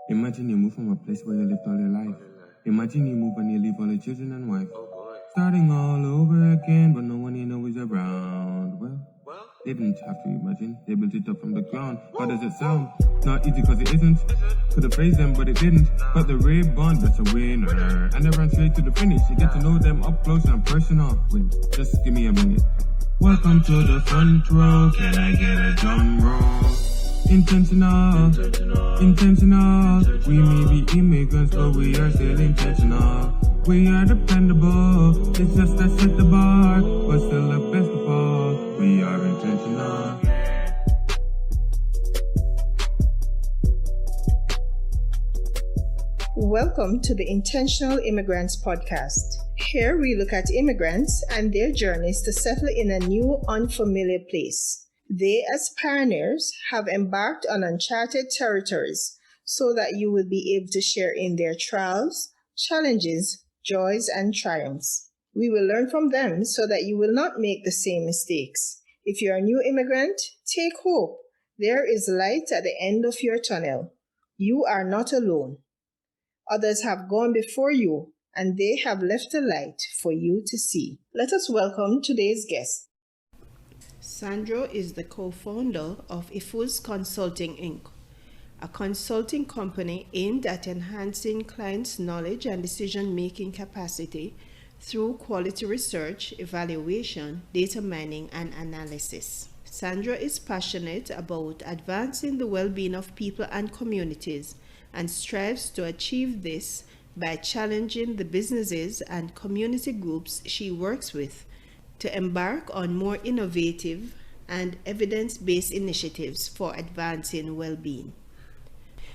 Imagine you move from a place where you lived all your life. Imagine you move and you leave all your children and wife. Starting all over again, but no one you know is around. Well, they didn't have to imagine. They built it up from the ground. How does it sound? Not easy because it isn't. Could have praised them, but it didn't. But the Ray Bond, that's a winner. And they ran straight to the finish. You get to know them up close and personal. Wait, just give me a minute. Welcome to the front row. Can I get a drum roll? Intentional. We may be immigrants, but we are still intentional. We are dependable. It's just that set the bar, but still the best of all. We are intentional. Welcome to the Intentional Immigrants Podcast. Here we look at immigrants and their journeys to settle in a new, unfamiliar place. They, as pioneers, have embarked on uncharted territories so that you will be able to share in their trials, challenges, joys, and triumphs. We will learn from them so that you will not make the same mistakes. If you're a new immigrant, take hope. There is light at the end of your tunnel. You are not alone. Others have gone before you, and they have left a light for you to see. Let us welcome today's guest. Sandra is the co-founder of Efuz Consulting Inc., a consulting company aimed at enhancing clients' knowledge and decision-making capacity through quality research, evaluation, data mining, and analysis. Sandra is passionate about advancing the well-being of people and communities and strives to achieve this by challenging the businesses and community groups she works with to embark on more innovative and evidence-based initiatives for advancing well-being.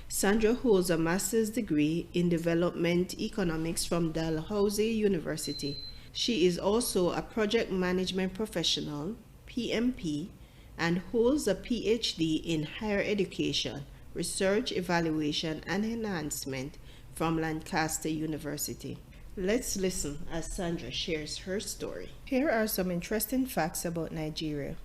Sandra holds a master's degree in development economics from Dalhousie University. She is also a project management professional, PMP, and holds a Ph.D. in higher education, research, evaluation, and enhancement from Lancaster University. Let's listen as Sandra shares her story. Here are some interesting facts about Nigeria.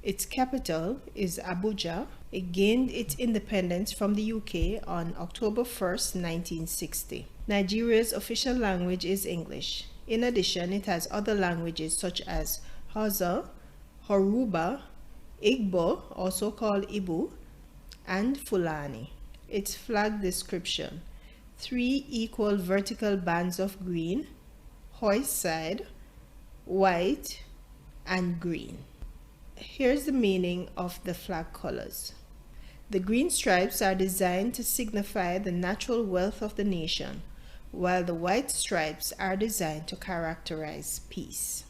Its capital is Abuja. It gained its independence from the UK on October 1st, 1960. Nigeria's official language is English. In addition, it has other languages such as Hausa, Yoruba, Igbo, also called Ibu, and Fulani. Its flag description: 3 equal vertical bands of green, hoist side, white, and green. Here's the meaning of the flag colors. The green stripes are designed to signify the natural wealth of the nation, while the white stripes are designed to characterize peace.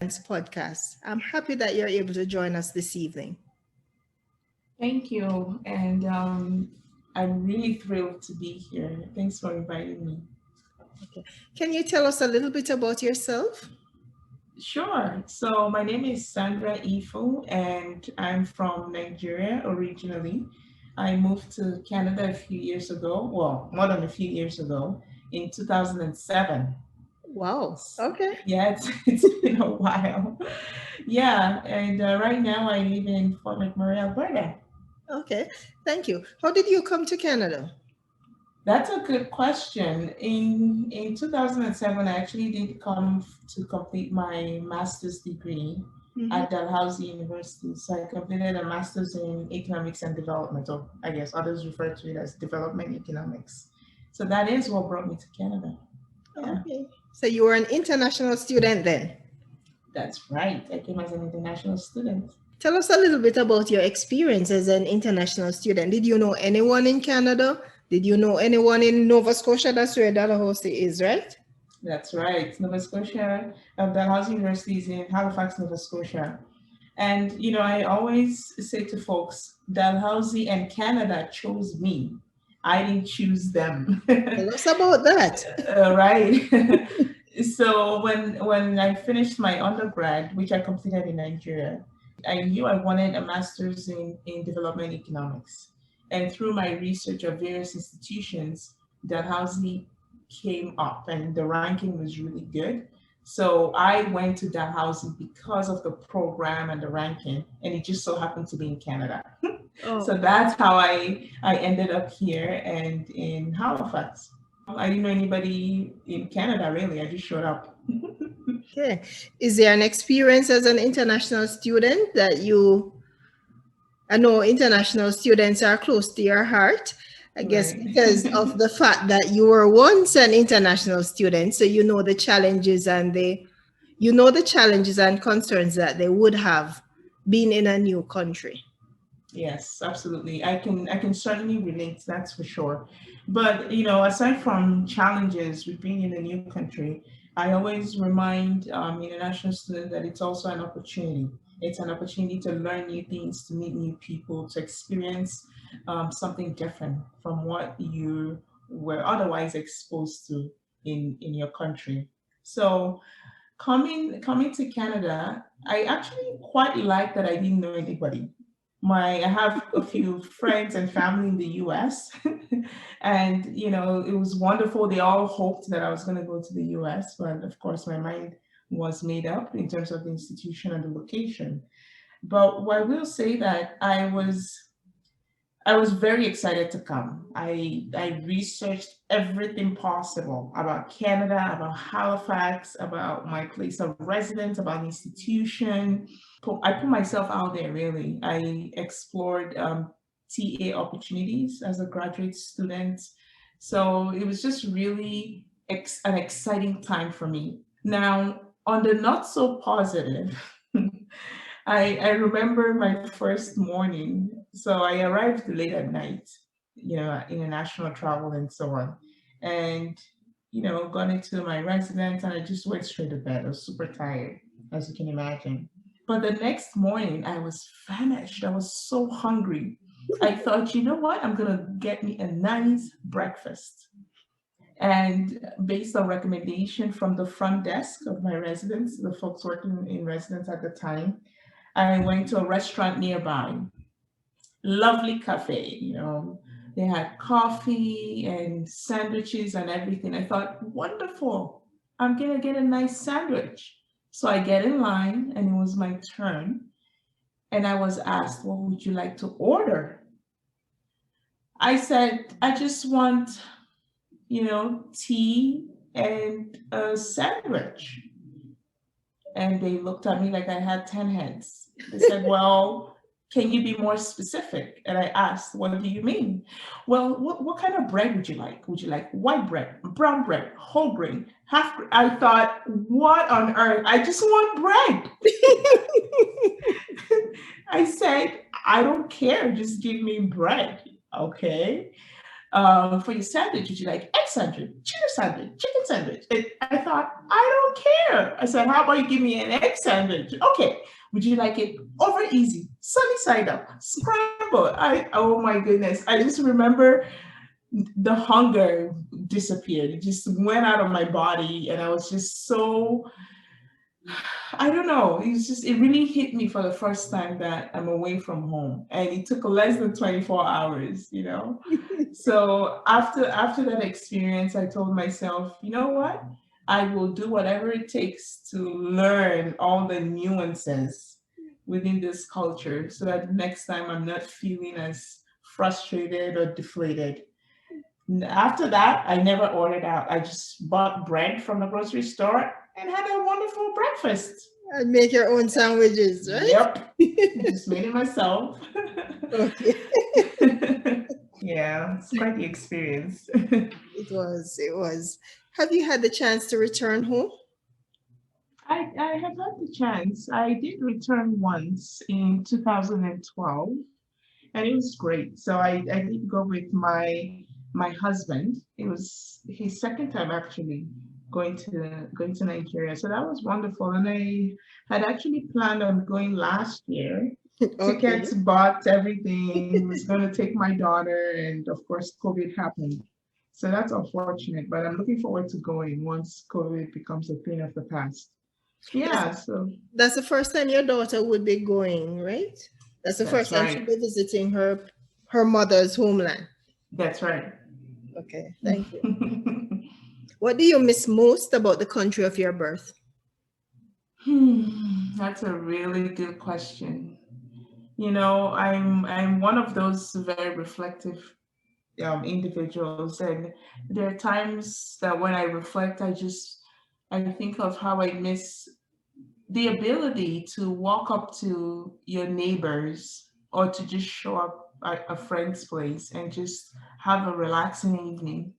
Podcast. I'm happy that you're able to join us this evening. Thank you, and I'm really thrilled to be here. Thanks for inviting me. Okay. Can you tell us a little bit about yourself? Sure. So my name is Sandra Efu, and I'm from Nigeria originally. I moved to Canada a few years ago, well, more than a few years ago, in 2007. Wow. Okay. Yeah, it's been a while. Yeah, and right now I live in Fort McMurray, Alberta. Okay, thank you. How did you come to Canada? That's a good question. In 2007, I actually did come to complete my master's degree at Dalhousie University. So I completed a master's in economics and development, or I guess others refer to it as development economics. So that is what brought me to Canada. Yeah. Okay. So you were an international student then? That's right. I came as an international student. Tell us a little bit about your experience as an international student. Did you know anyone in Canada? Did you know anyone in Nova Scotia? That's where Dalhousie is, right? That's right. Nova Scotia, Dalhousie University is in Halifax, Nova Scotia. And, you know, I always say to folks, Dalhousie and Canada chose me. I didn't choose them. Tell us about that. Right. So when I finished my undergrad, which I completed in Nigeria, I knew I wanted a master's in development economics. And through my research of various institutions, Dalhousie came up and the ranking was really good. So I went to Dalhousie because of the program and the ranking, and it just so happened to be in Canada. Oh, So that's how I ended up here and in Halifax. I didn't know anybody in Canada really. I just showed up. okay. Is there an experience as an international student that I know international students are close to your heart, I guess, Right. because of the fact that you were once an international student, so you know the challenges and concerns that they would have been in a new country. Yes, absolutely. I can certainly relate, that's for sure. But aside from challenges with being in a new country, I always remind international students that it's also an opportunity. It's an opportunity to learn new things, to meet new people, to experience something different from what you were otherwise exposed to in your country. So coming to Canada, I actually quite like that I didn't know anybody. I have a few friends and family in the US, and it was wonderful. They all hoped that I was going to go to the US, but of course my mind was made up in terms of the institution and the location. But I will say that I was very excited to come. I researched everything possible about Canada, about Halifax, about my place of residence, about the institution. I put myself out there really. I explored TA opportunities as a graduate student. So it was just really an exciting time for me. Now, on the not so positive, I remember my first morning. So I arrived late at night, international travel and so on. And, got into my residence and I just went straight to bed. I was super tired, as you can imagine. But the next morning, I was famished. I was so hungry. I thought, you know what? I'm going to get me a nice breakfast. And based on recommendation from the front desk of my residence, the folks working in residence at the time, I went to a restaurant nearby, lovely cafe, they had coffee and sandwiches and everything. I thought, wonderful, I'm gonna get a nice sandwich. So I get in line and it was my turn. And I was asked, what would you like to order? I said, I just want, tea and a sandwich. And they looked at me like I had 10 heads. They said, well, can you be more specific? And I asked, what do you mean? Well, what kind of bread would you like? Would you like white bread, brown bread, whole grain, half grain? I thought, what on earth? I just want bread. I said, I don't care. Just give me bread. Okay. For your sandwich, would you like egg sandwich, chicken sandwich? And I thought, I don't care. I said, how about you give me an egg sandwich? Okay. Would you like it over easy, sunny side up, scrambled? Oh my goodness. I just remember the hunger disappeared. It just went out of my body. And I was just so, I don't know. It really hit me for the first time that I'm away from home. And it took less than 24 hours, So after that experience, I told myself, you know what? I will do whatever it takes to learn all the nuances within this culture so that next time I'm not feeling as frustrated or deflated. After that, I never ordered out. I just bought bread from the grocery store and had a wonderful breakfast. And make your own sandwiches, right? Yep. Just made it myself. Okay. Yeah, it's quite the experience. It was. Have you had the chance to return home? I have had the chance. I did return once in 2012, and it was great. So I did go with my husband. It was his second time actually going to Nigeria. So that was wonderful. And I had actually planned on going last year. Okay. Tickets bought, everything. Was going to take my daughter, and of course COVID happened. So that's unfortunate, but I'm looking forward to going once COVID becomes a thing of the past. Yeah, so that's the first time your daughter would be going, right? That's the first time she'll be visiting her mother's homeland. That's right. Okay, thank you. What do you miss most about the country of your birth? That's a really good question. I'm one of those very reflective individuals, and there are times that when I reflect, I think of how I miss the ability to walk up to your neighbors or to just show up at a friend's place and just have a relaxing evening.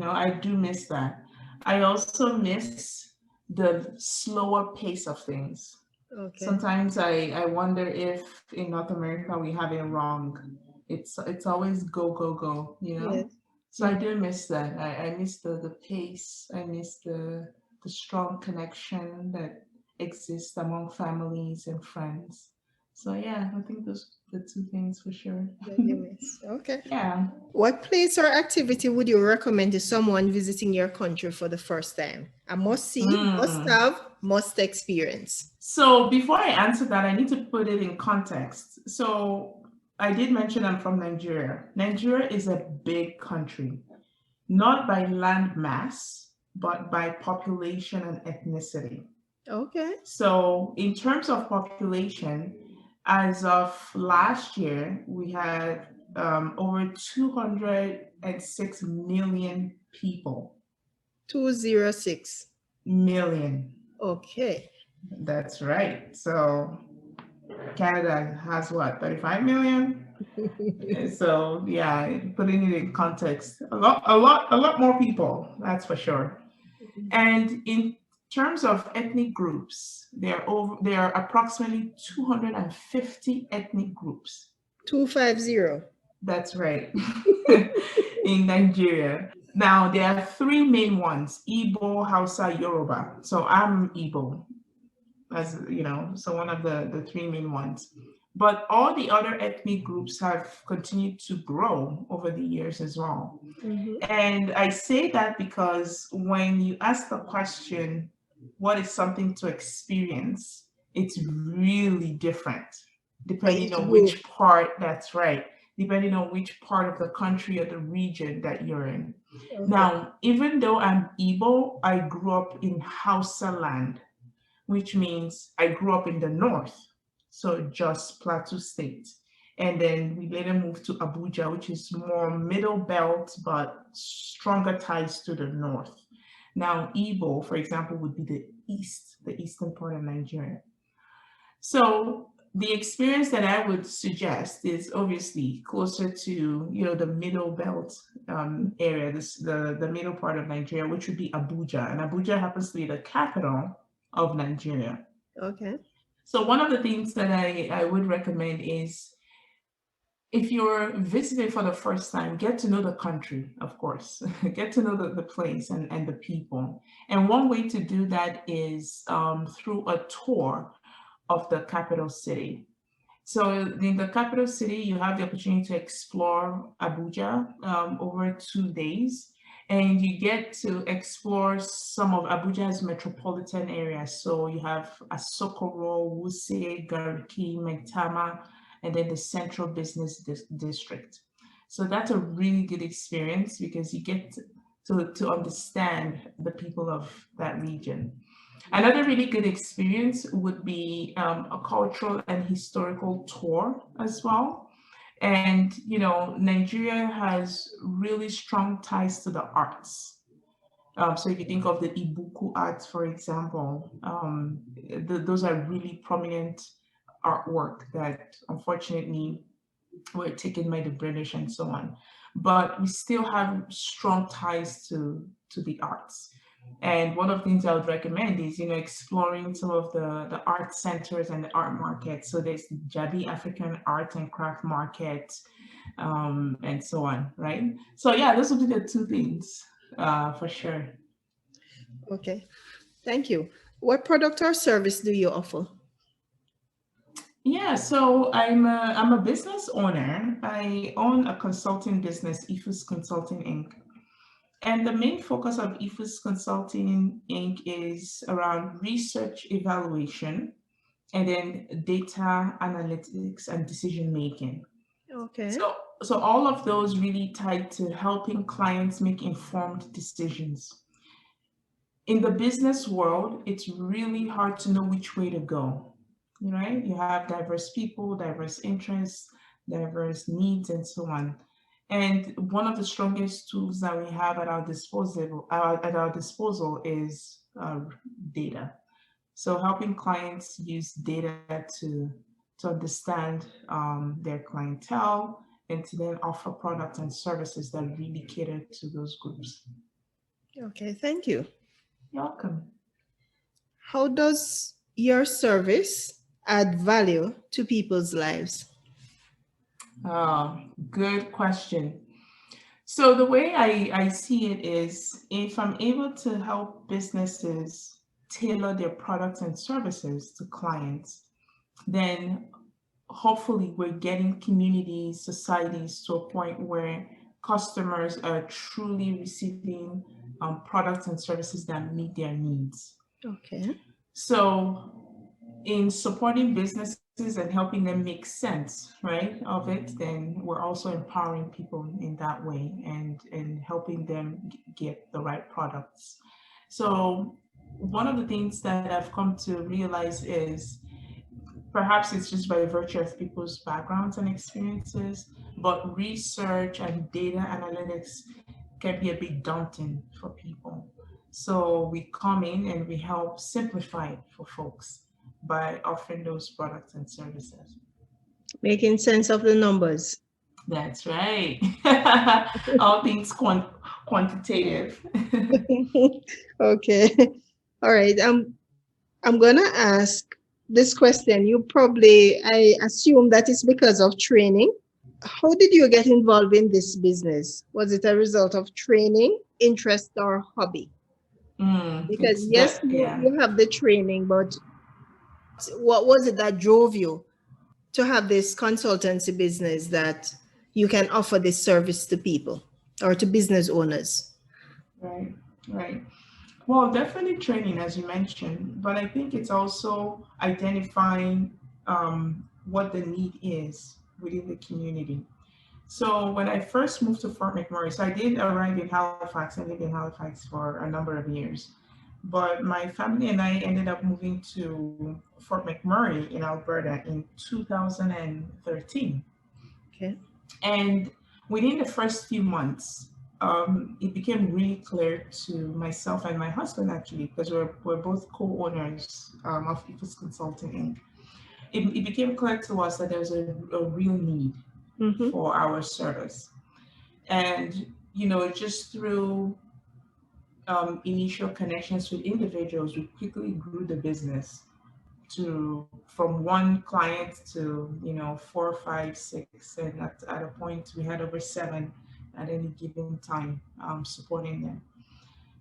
I do miss that. I also miss the slower pace of things. Okay. Sometimes I wonder if in North America we have it wrong. It's always go, go, go. Yes. So I do miss that. I miss the pace. I miss the strong connection that exists among families and friends. So yeah, I think those are the two things for sure. That you miss. Okay. Yeah. What place or activity would you recommend to someone visiting your country for the first time? A must see, must Mm. have, must experience. So before I answer that, I need to put it in context. So I did mention I'm from Nigeria. Nigeria is a big country, not by land mass, but by population and ethnicity. Okay. So in terms of population, as of last year, we had over 206 million people. 206. Million. Okay. That's right. So Canada has what, 35 million? So yeah, putting it in context, a lot more people, that's for sure. And in terms of ethnic groups, there are approximately 250 ethnic groups. 250. That's right. In Nigeria. Now there are three main ones: Igbo, Hausa, Yoruba. So I'm Igbo, as you know, so one of the three main ones. But all the other ethnic groups have continued to grow over the years as well. Mm-hmm. And I say that because when you ask the question, what is something to experience, it's really different For depending each on group. which part, that's right, depending on which part of the country or the region that you're in. Okay. Now, even though I'm Igbo, I grew up in Hausa land, which means I grew up in the north, so just Plateau State. And then we later moved to Abuja, which is more middle belt, but stronger ties to the north. Now, Igbo, for example, would be the eastern part of Nigeria. So the experience that I would suggest is obviously closer to the middle belt area, the middle part of Nigeria, which would be Abuja, and Abuja happens to be the capital of Nigeria. Okay. So one of the things that I would recommend is if you're visiting for the first time, get to know the country, of course, get to know the place and the people. And one way to do that is through a tour of the capital city. So in the capital city, you have the opportunity to explore Abuja over 2 days, and you get to explore some of Abuja's metropolitan areas. So you have Asokoro, Wuse, Garki, Maitama, and then the central business district. So that's a really good experience because you get to understand the people of that region. Another really good experience would be a cultural and historical tour as well. And, Nigeria has really strong ties to the arts. So if you think of the Ibuku arts, for example, those are really prominent artwork that unfortunately were taken by the British and so on. But we still have strong ties to the arts. And one of the things I would recommend is, exploring some of the art centers and the art markets. So there's the Jabi African Art and Craft Market, and so on, right? So yeah, those would be the two things, for sure. Okay. Thank you. What product or service do you offer? Yeah, so I'm a business owner. I own a consulting business, Efuz Consulting Inc. And the main focus of Efuz Consulting Inc. is around research evaluation and then data analytics and decision making. Okay. So all of those really tied to helping clients make informed decisions. In the business world, it's really hard to know which way to go. right? You have diverse people, diverse interests, diverse needs, and so on. And one of the strongest tools that we have at our disposal is data. So helping clients use data to understand their clientele and to then offer products and services that really cater to those groups. Okay, thank you. You're welcome. How does your service add value to people's lives? Good question. So the way I see it is if I'm able to help businesses tailor their products and services to clients, then hopefully we're getting communities, societies to a point where customers are truly receiving products and services that meet their needs. Okay. So in supporting businesses and helping them make sense, right, of it, then we're also empowering people in that way and helping them get the right products. So one of the things that I've come to realize is perhaps it's just by virtue of people's backgrounds and experiences, but research and data analytics can be a bit daunting for people. So we come in and we help simplify it for folks by offering those products and services. Making sense of the numbers. That's right. All things quantitative. Okay. All right. I'm gonna ask this question. I assume that it's because of training. How did you get involved in this business? Was it a result of training, interest, or hobby? Because It's yes, that, yeah. you have the training, but what was it that drove you to have this consultancy business that you can offer this service to people or to business owners? Right, right. Well, definitely training, as you mentioned, but I think it's also identifying what the need is within the community. So when I first moved to Fort McMurray, so I did arrive in Halifax and lived in Halifax for a number of years. But my family and I ended up moving to Fort McMurray in Alberta in 2013. Okay. And within the first few months, it became really clear to myself and my husband, actually, because we're both co-owners of Efuz Consulting Inc. It became clear to us that there was a real need for our service. And, just through initial connections with individuals, we quickly grew the business to from one client to 4, 5, 6, and at a point we had over 7 at any given time supporting them.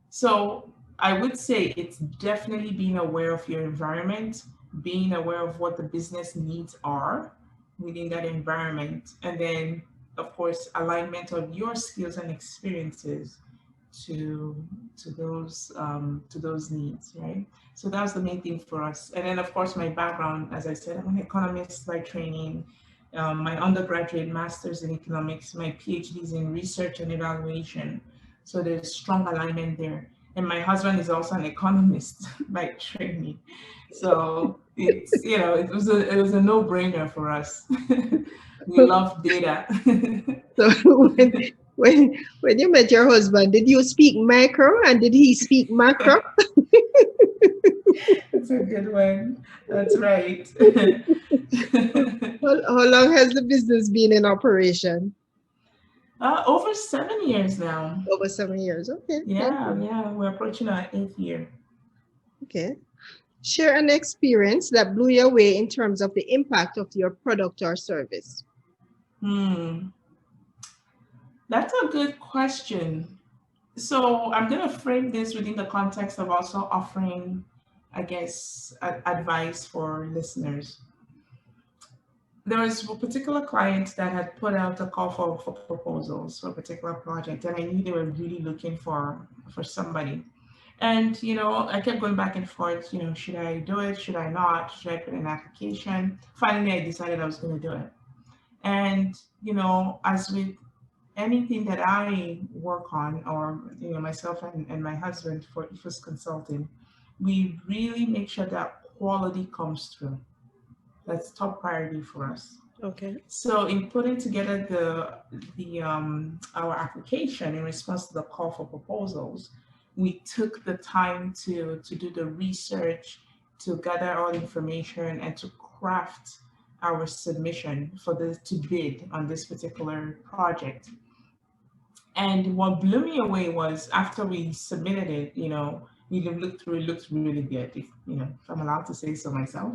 So I would say it's definitely being aware of your environment, being aware of what the business needs are within that environment, and then of course alignment of your skills and experiences to to those needs, right? So that's the main thing for us. And then of course my background, as I said, I'm an economist by training. My undergraduate master's in economics, my PhD is in research and evaluation. So there's strong alignment there. And my husband is also an economist by training. So it's it was a no-brainer for us. We love data. So when you met your husband, did you speak micro and did he speak macro? That's a good one. That's right. How long has the business been in operation? Over 7 years now. Over 7 years. Okay. Yeah. We're approaching our 8th year. Okay. Share an experience that blew you away in terms of the impact of your product or service. That's a good question. So I'm going to frame this within the context of also offering, I guess, advice for listeners. There was a particular client that had put out a call for proposals for a particular project, and I knew they were really looking for somebody. And I kept going back and forth. Should I do it? Should I not? Should I put in an application? Finally, I decided I was going to do it. And as with anything that I work on, or myself and my husband for Efuz Consulting, we really make sure that quality comes through. That's top priority for us. Okay. So in putting together our application in response to the call for proposals, we took the time to do the research, to gather all information, and to craft our submission to bid on this particular project. And what blew me away was after we submitted it, we looked through, it looked really good, if I'm allowed to say so myself.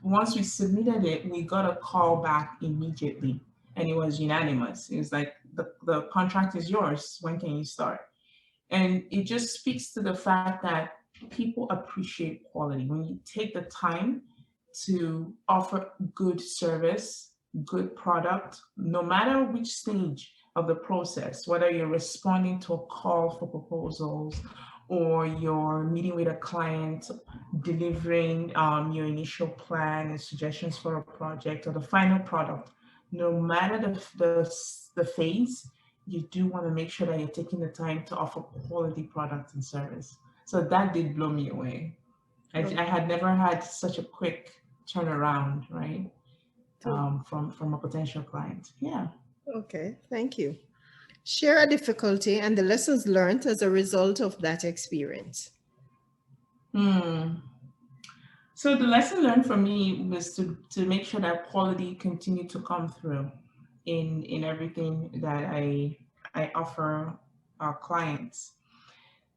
Once we submitted it, we got a call back immediately, and it was unanimous. It was like, the contract is yours. When can you start? And it just speaks to the fact that people appreciate quality. When you take the time to offer good service, good product, no matter which stage of the process, whether you're responding to a call for proposals or you're meeting with a client, delivering your initial plan and suggestions for a project, or the final product, no matter the phase, you do want to make sure that you're taking the time to offer quality product and service. So that did blow me away. I had never had such a quick turnaround, right? From a potential client. Yeah. Okay, thank you. Share a difficulty and the lessons learned as a result of that experience. So the lesson learned for me was to make sure that quality continued to come through in everything that I offer our clients.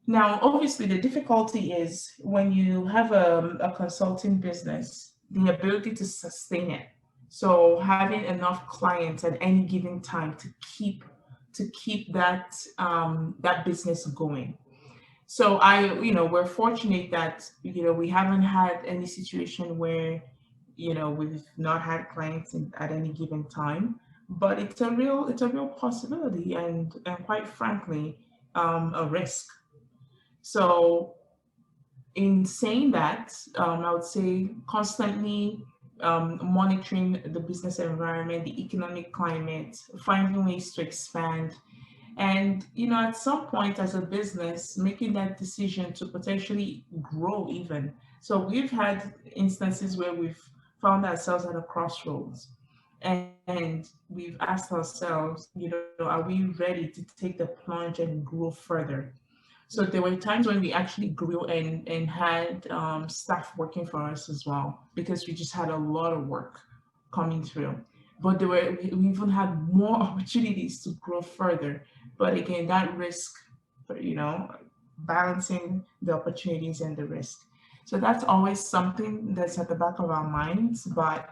Now, obviously, the difficulty is when you have a consulting business, the ability to sustain it. So having enough clients at any given time to keep that business going. So we're fortunate that we haven't had any situation where we've not had clients at any given time, but it's a real possibility and quite frankly a risk. So in saying that, I would say constantly monitoring the business environment, the economic climate, finding ways to expand. And, at some point as a business, making that decision to potentially grow even. So we've had instances where we've found ourselves at a crossroads and we've asked ourselves, are we ready to take the plunge and grow further? So there were times when we actually grew and had staff working for us as well, because we just had a lot of work coming through. But we even had more opportunities to grow further. But again, that risk, balancing the opportunities and the risk. So that's always something that's at the back of our minds. But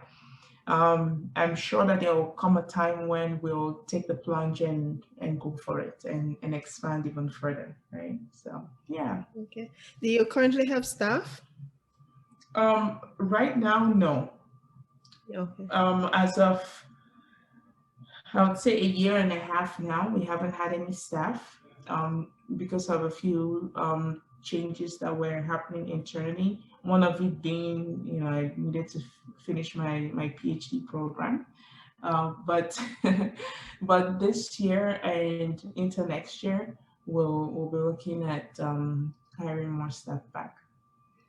I'm sure that there will come a time when we'll take the plunge and go for it and expand even further, right? So, yeah. Okay. Do you currently have staff? Right now, no. Okay. As of, I would say, a year and a half now, we haven't had any staff because of a few changes that were happening internally. One of it being, I needed to finish my Ph.D. program. But this year and into next year, we'll be looking at hiring more staff back.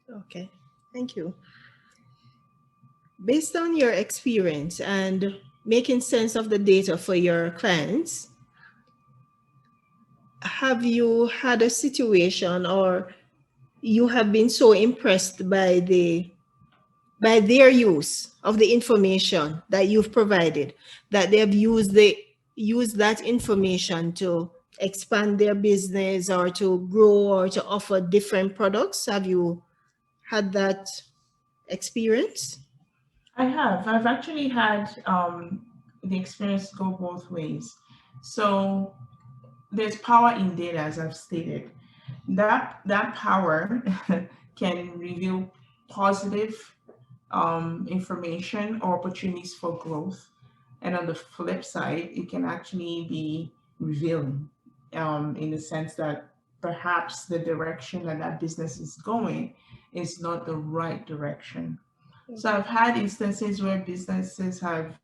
Okay, thank you. Based on your experience and making sense of the data for your clients, have you had a situation or you have been so impressed by their use of the information that you've provided that they have used that information to expand their business or to grow or to offer different products? Have you had that experience? I have. I've actually had the experience go both ways. So there's power in data, as I've stated. That power can reveal positive information or opportunities for growth. And on the flip side, it can actually be revealing in the sense that perhaps the direction that business is going is not the right direction. So I've had instances where businesses have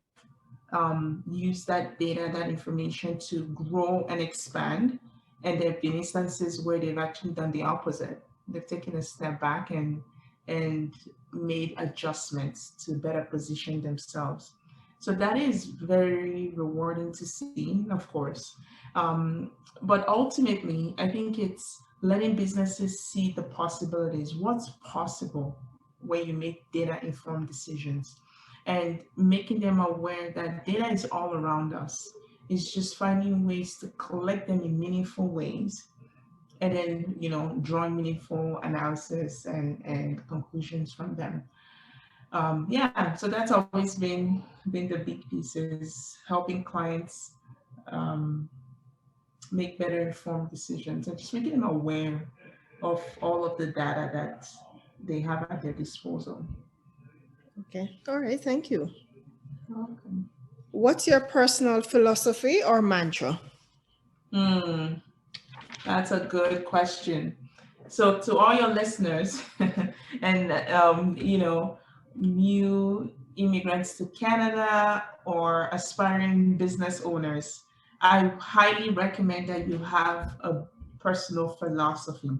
used that data, that information to grow and expand. And there have been instances where they've actually done the opposite. They've taken a step back and and made adjustments to better position themselves. So that is very rewarding to see, of course. But ultimately, I think it's letting businesses see the possibilities, what's possible when you make data informed decisions, and making them aware that data is all around us. It's just finding ways to collect them in meaningful ways, and then drawing meaningful analysis and conclusions from them. Yeah, so that's always been the big pieces, helping clients um, make better informed decisions and just making them aware of all of the data that they have at their disposal. Okay. All right. Thank you. You're welcome. What's your personal philosophy or mantra? That's a good question. So to all your listeners and new immigrants to Canada or aspiring business owners, I highly recommend that you have a personal philosophy.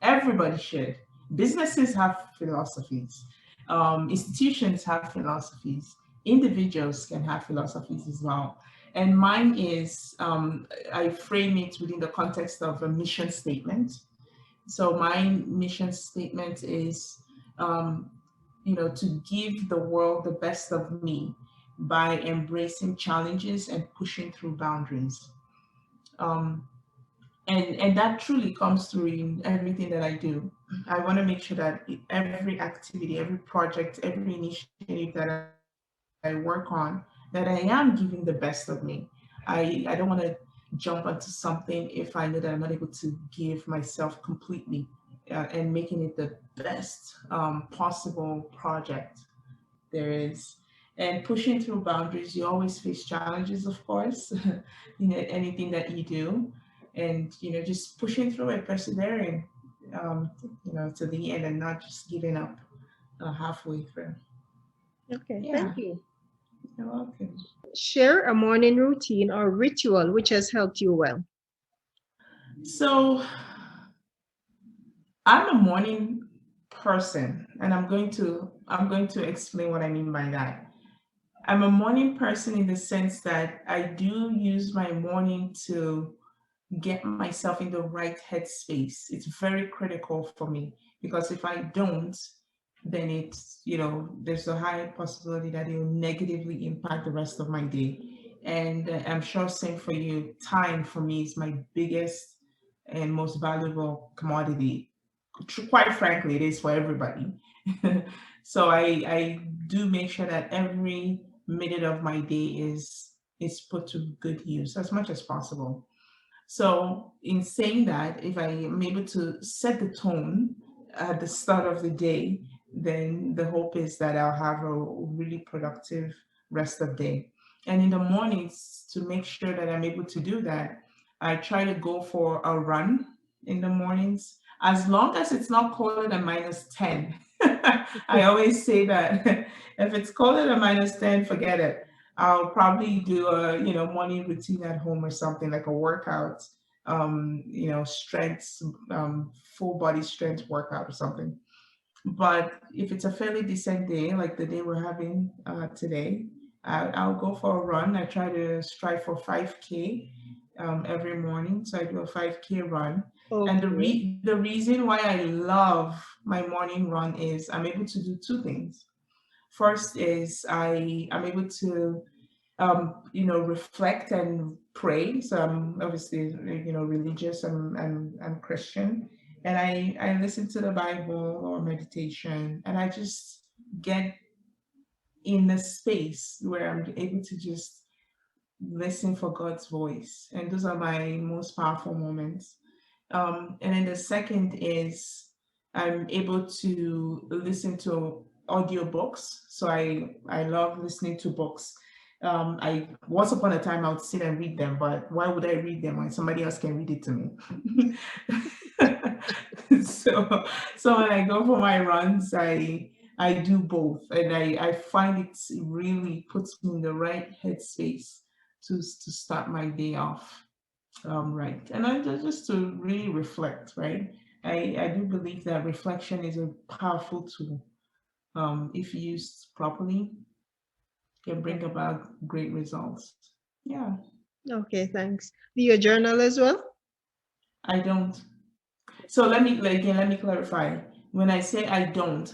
Everybody should. Businesses have philosophies. Institutions have philosophies. Individuals can have philosophies as well. And mine is, I frame it within the context of a mission statement. So my mission statement is, to give the world the best of me by embracing challenges and pushing through boundaries. Um, and that truly comes through in everything that I do. I want to make sure that every activity, every project, every initiative that I work on, that I am giving the best of me. I don't want to jump onto something if I know that I'm not able to give myself completely, and making it the best possible project there is. And pushing through boundaries, you always face challenges, of course, anything that you do. And, just pushing through it, persevering, to the end and not just giving up halfway through. Okay. Yeah, Thank you. you're welcome. Share a morning routine or ritual which has helped you well. So I'm a morning person, and I'm going to explain what I mean by that. I'm a morning person in the sense that I do use my morning to get myself in the right headspace. It's very critical for me because if I don't, then there's a high possibility that it will negatively impact the rest of my day. And I'm sure same for you. Time for me is my biggest and most valuable commodity. Quite frankly, it is for everybody. So I do make sure that every minute of my day is put to good use as much as possible. So, in saying that, if I am able to set the tone at the start of the day, then the hope is that I'll have a really productive rest of day. And in the mornings, to make sure that I'm able to do that, I try to go for a run in the mornings, as long as it's not colder than -10. I always say that if it's colder than -10, forget it. I'll probably do a morning routine at home or something like a workout, strength, full body strength workout or something. But if it's a fairly decent day, like the day we're having today, I'll go for a run. I try to strive for 5K every morning, so I do a 5K run. And Okay. the reason why I love my morning run is I'm able to do two things. First is I'm able to reflect and pray. So I'm obviously religious. I'm Christian, and I listen to the Bible or meditation, and I just get in a space where I'm able to just listen for God's voice, and those are my most powerful moments. And then the second is I'm able to listen to audiobooks. So I love listening to books. I once upon a time I would sit and read them, but why would I read them when somebody else can read it to me? So when I go for my runs, I do both, and I find it really puts me in the right headspace to start my day off right. And I just to really reflect, right? I do believe that reflection is a powerful tool. If used properly, can bring about great results. Yeah. Okay, thanks. Do you journal as well? I don't. So let me clarify. When I say I don't,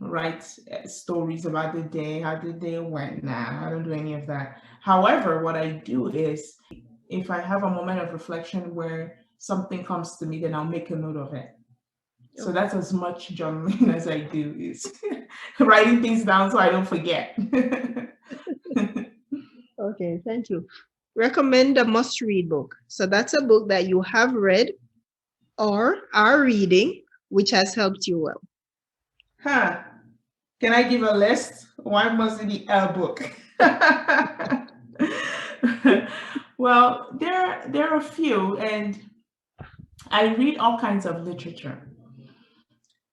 write stories about the day, how the day went. Nah, I don't do any of that. However, what I do is, if I have a moment of reflection where something comes to me, then I'll make a note of it. So that's as much journaling as I do, is writing things down so I don't forget. Okay, thank you. Recommend a must-read book. So that's a book that you have read or are reading, which has helped you well. Can I give a list? Why must it be a book? Well, there are a few, and I read all kinds of literature,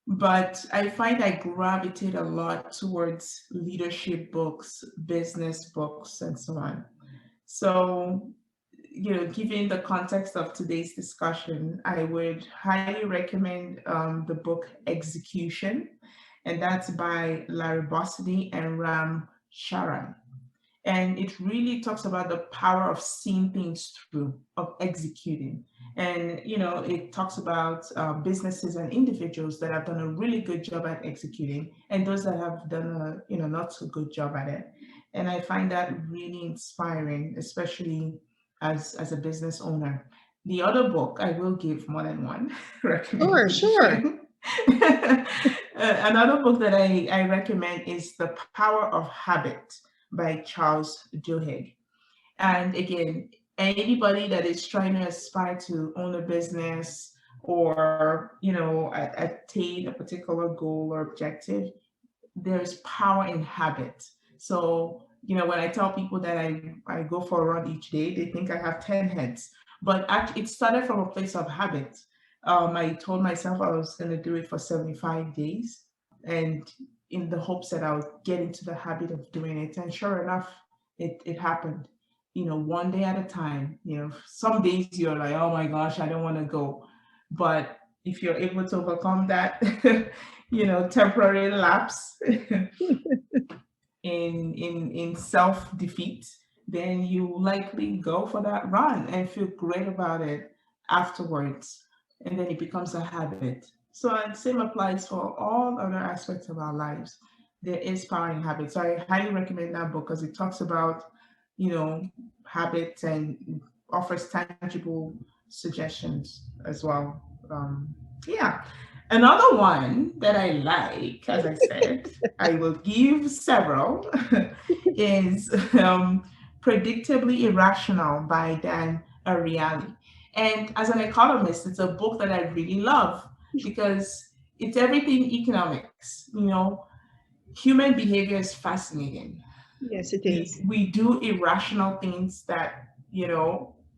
but I find I gravitate a lot towards leadership books, business books, and so on. So, given the context of today's discussion, I would highly recommend the book Execution, and that's by Larry Bossidy and Ram Charan. And it really talks about the power of seeing things through, of executing. And, it talks about businesses and individuals that have done a really good job at executing, and those that have done a, not so good job at it. And I find that really inspiring, especially as a business owner. The other book, I will give more than one recommendation. Sure. Another book that I recommend is The Power of Habit by Charles Duhigg. And again, anybody that is trying to aspire to own a business or, attain a particular goal or objective, there's power in habit. So, when I tell people that I go for a run each day, they think I have 10 heads. But actually, it started from a place of habit. I told myself I was going to do it for 75 days, and in the hopes that I would get into the habit of doing it. And sure enough, it happened, one day at a time. Some days you're like, oh my gosh, I don't want to go. But if you're able to overcome that, temporary lapse in self-defeat, then you likely go for that run and feel great about it afterwards. And then it becomes a habit. So the same applies for all other aspects of our lives. There is power in habits. So I highly recommend that book because it talks about, habits and offers tangible suggestions as well. Yeah. Another one that I like, as I said, I will give several, is Predictably Irrational by Dan Ariely. And as an economist, it's a book that I really love because it's everything economics. Human behavior is fascinating. Yes, it is. We do irrational things that,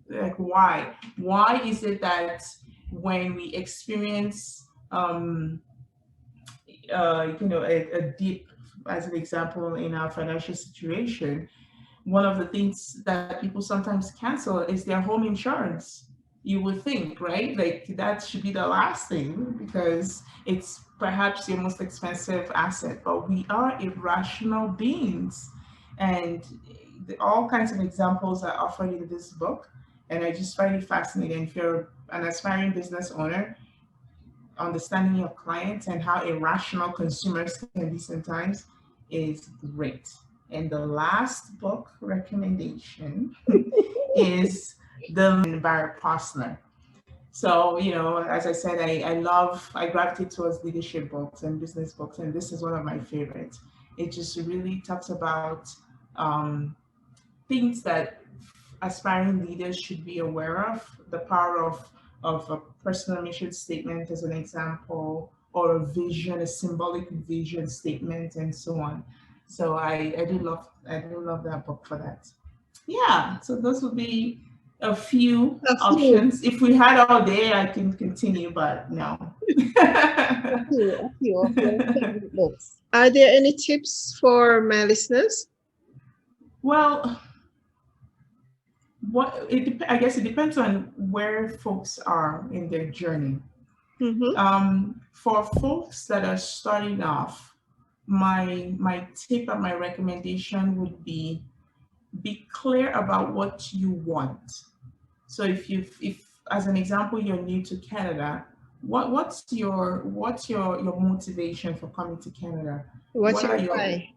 like why? Why is it that when we experience, a dip, as an example, in our financial situation, one of the things that people sometimes cancel is their home insurance. You would think, right? Like that should be the last thing because it's perhaps your most expensive asset, but we are irrational beings. And all kinds of examples are offered in this book. And I just find it fascinating. If you're an aspiring business owner, understanding your clients and how irrational consumers can be sometimes is great. And the last book recommendation is by Posner. So, as I said, I gravitate towards leadership books and business books, and this is one of my favorites. It just really talks about things that aspiring leaders should be aware of, the power of a personal mission statement as an example, or a vision, a symbolic vision statement, and so on. So I do love that book for that. Yeah, so those would be a few options. If we had all day, I can continue, but no. A few of your favorite books. Are there any tips for my listeners? Well, I guess it depends on where folks are in their journey. For folks that are starting off, my tip and my recommendation would be clear about what you want. So if as an example you're new to Canada, what's your motivation for coming to Canada? What's your why?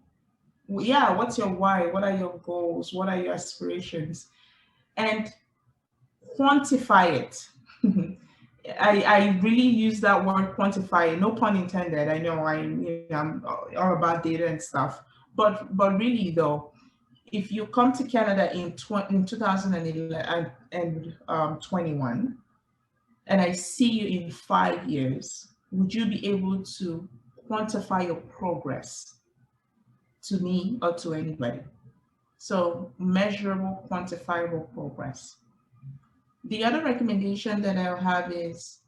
What's your why? What are your goals? What are your aspirations? And quantify it. I really use that word quantify, no pun intended. I know I'm all about data and stuff, but really though, if you come to Canada in 2011 and 21, and I see you in 5 years, would you be able to quantify your progress to me or to anybody? So measurable, quantifiable progress. The other recommendation that I'll have is,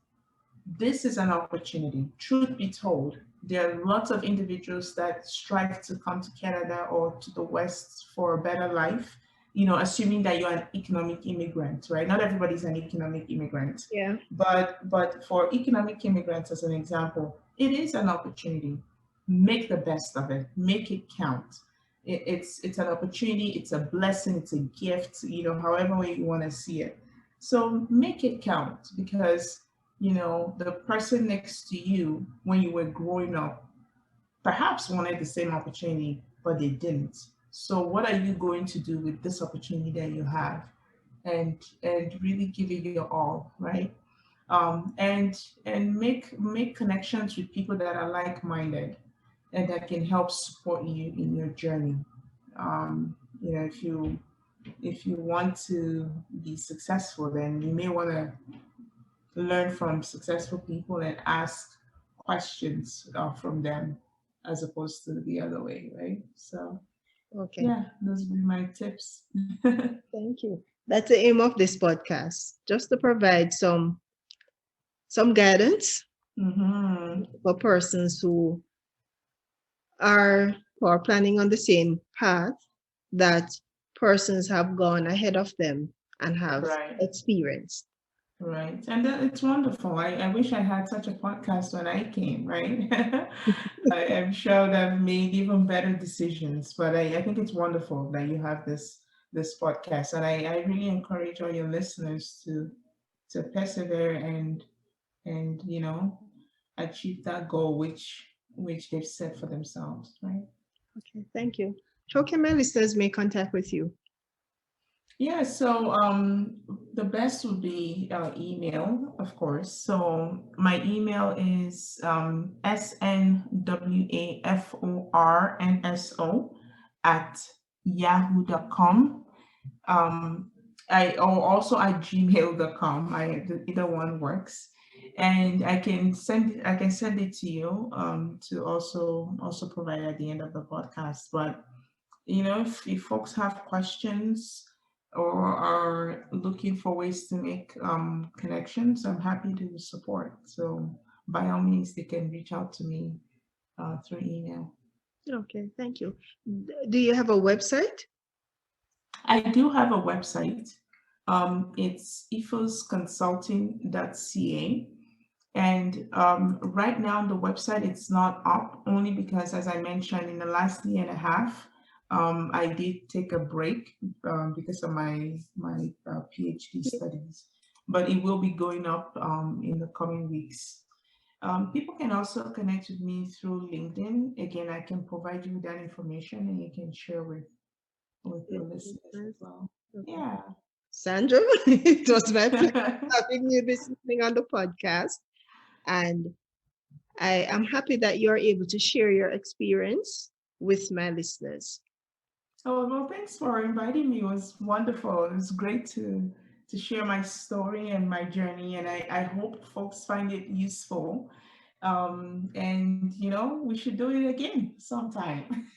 this is an opportunity. Truth be told, there are lots of individuals that strive to come to Canada or to the West for a better life, assuming that you're an economic immigrant, right? Not everybody's an economic immigrant. Yeah. But for economic immigrants, as an example, it is an opportunity. Make the best of it. Make it count. It's an opportunity. It's a blessing. It's a gift. However way you want to see it. So make it count, because the person next to you when you were growing up perhaps wanted the same opportunity, but they didn't. So what are you going to do with this opportunity that you have? And really give it your all, right? And make connections with people that are like-minded and that can help support you in your journey. If you want to be successful, then you may want to learn from successful people and ask questions from them, as opposed to the other way, right? So, okay. Yeah, those would be my tips. Thank you. That's the aim of this podcast, just to provide some guidance for persons who are planning on the same path that persons have gone ahead of them and have experienced. Right. And it's wonderful. I wish I had such a podcast when I came, right? I'm sure that I've made even better decisions, but I think it's wonderful that you have this podcast. And I really encourage all your listeners to persevere and achieve that goal which they've set for themselves, right? Okay, thank you. How can my listeners make contact with you? Yeah, so the best would be email, of course. So my email is snwafornso@yahoo.com. Also at gmail.com. Either one works, and I can send it to you to also provide at the end of the podcast. But if folks have questions or are looking for ways to make connections, I'm happy to support. So by all means, they can reach out to me through email. Okay, thank you. Do you have a website? I do have a website. It's efuzconsulting.ca. And right now, the website, it's not up, only because, as I mentioned, in the last year and a half, I did take a break because of my Ph.D. studies, but it will be going up in the coming weeks. People can also connect with me through LinkedIn. Again, I can provide you with that information, and you can share with your listeners as well. Okay. Yeah. Sandra, it was my pleasure having you this evening on the podcast. And I am happy that you're able to share your experience with my listeners. Oh, well, thanks for inviting me. It was wonderful. It was great to share my story and my journey. And I hope folks find it useful. And, we should do it again sometime.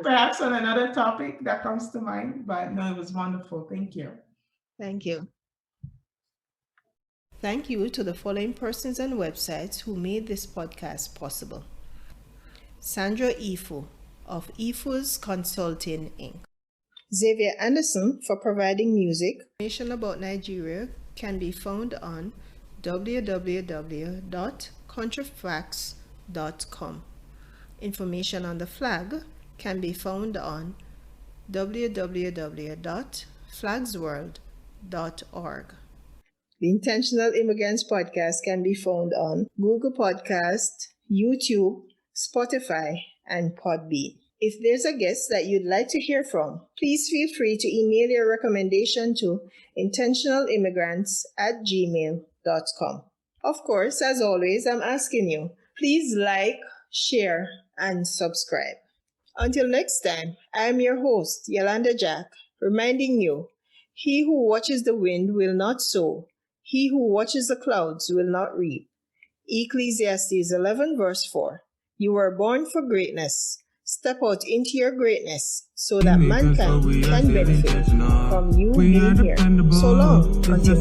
Perhaps on another topic that comes to mind. But no, it was wonderful. Thank you. Thank you. Thank you to the following persons and websites who made this podcast possible. Sandra Efu of Efuz Consulting Inc. Xavier Anderson for providing music. Information about Nigeria can be found on www.contrafacts.com. Information on the flag can be found on www.flagsworld.org. The Intentional Immigrants Podcast can be found on Google Podcast, YouTube, Spotify, and Podbean. If there's a guest that you'd like to hear from, please feel free to email your recommendation to intentionalimmigrants@gmail.com. Of course, as always, I'm asking you, please like, share, and subscribe. Until next time, I am your host, Yolanda Jack, reminding you, he who watches the wind will not sow. He who watches the clouds will not reap. Ecclesiastes 11 verse 4. You were born for greatness. Step out into your greatness so that mankind can benefit from you being here. So long. Until